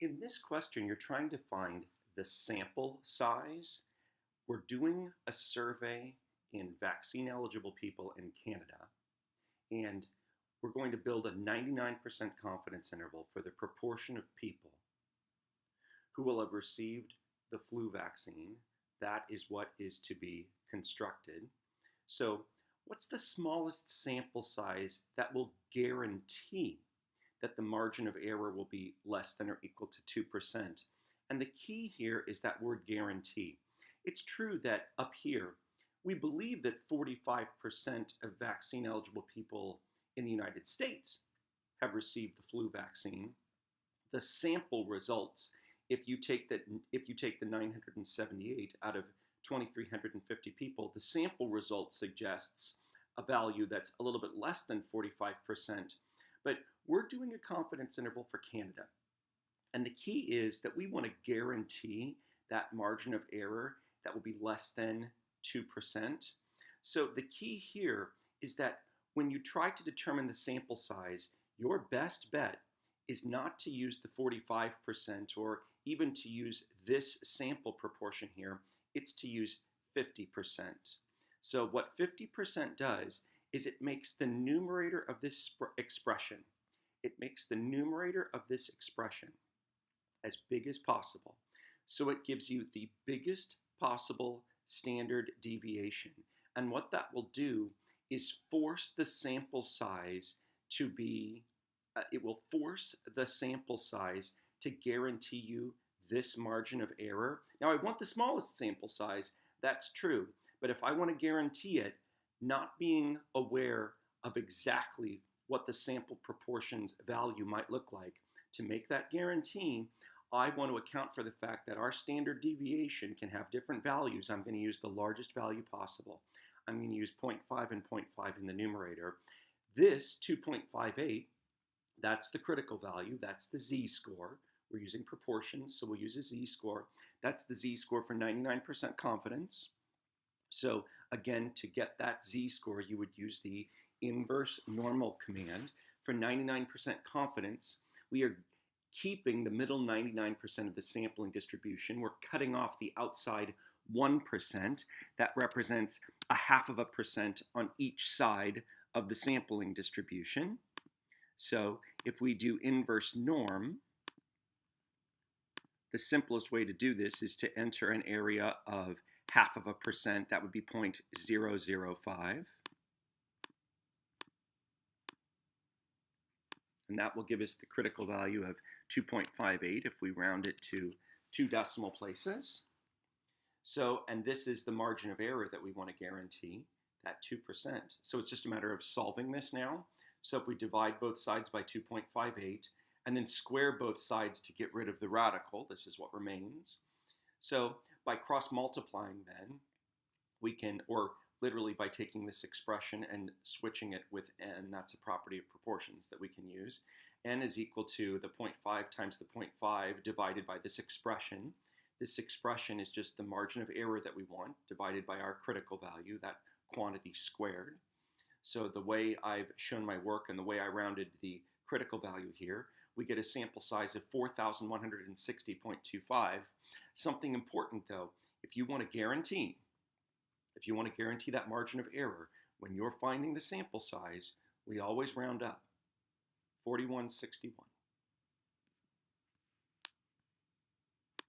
In this question, you're trying to find the sample size. We're doing a survey in vaccine-eligible people in Canada, and we're going to build a 99% confidence interval for the proportion of people who will have received the flu vaccine. That is what is to be constructed. So, what's the smallest sample size that will guarantee that the margin of error will be less than or equal to 2%? And the key here is that word guarantee. It's true that up here, we believe that 45% of vaccine-eligible people in the United States have received the flu vaccine. The sample results, if you take the 978 out of 2,350 people, the sample result suggests a value that's a little bit less than 45%. But we're doing a confidence interval for Canada. And the key is that we want to guarantee that margin of error that will be less than 2%. So the key here is that when you try to determine the sample size, your best bet is not to use the 45% or even to use this sample proportion here. It's to use 50%. So what 50% does is it makes the numerator of this expression, as big as possible. So it gives you the biggest possible standard deviation. And what that will do is force the sample size to be, it will force the sample size to guarantee you this margin of error. Now I want the smallest sample size, that's true. But if I want to guarantee it, not being aware of exactly what the sample proportions value might look like, to make that guarantee, I want to account for the fact that our standard deviation can have different values. I'm going to use the largest value possible. I'm going to use 0.5 and 0.5 in the numerator. This 2.58, that's the critical value. That's the z-score. We're using proportions, so we'll use a z-score. That's the z-score for 99% confidence. So again, to get that z-score, you would use the inverse normal command. For 99% confidence, we are keeping the middle 99% of the sampling distribution. We're cutting off the outside 1%. That represents 0.5% on each side of the sampling distribution. So if we do inverse norm, the simplest way to do this is to enter an area of 0.5%. That would be 0.005. And that will give us the critical value of 2.58 if we round it to 2 decimal places. So, and this is the margin of error that we want to guarantee, that 2%. So it's just a matter of solving this now. So if we divide both sides by 2.58 and then square both sides to get rid of the radical, this is what remains. So by cross-multiplying then, we can, or literally by taking this expression and switching it with n, that's a property of proportions that we can use. N is equal to the 0.5 times the 0.5 divided by this expression. This expression is just the margin of error that we want divided by our critical value, that quantity squared. So the way I've shown my work and the way I rounded the critical value here, we get a sample size of 4,160.25. Something important though, if you want to guarantee that margin of error, when you're finding the sample size, we always round up. 4161.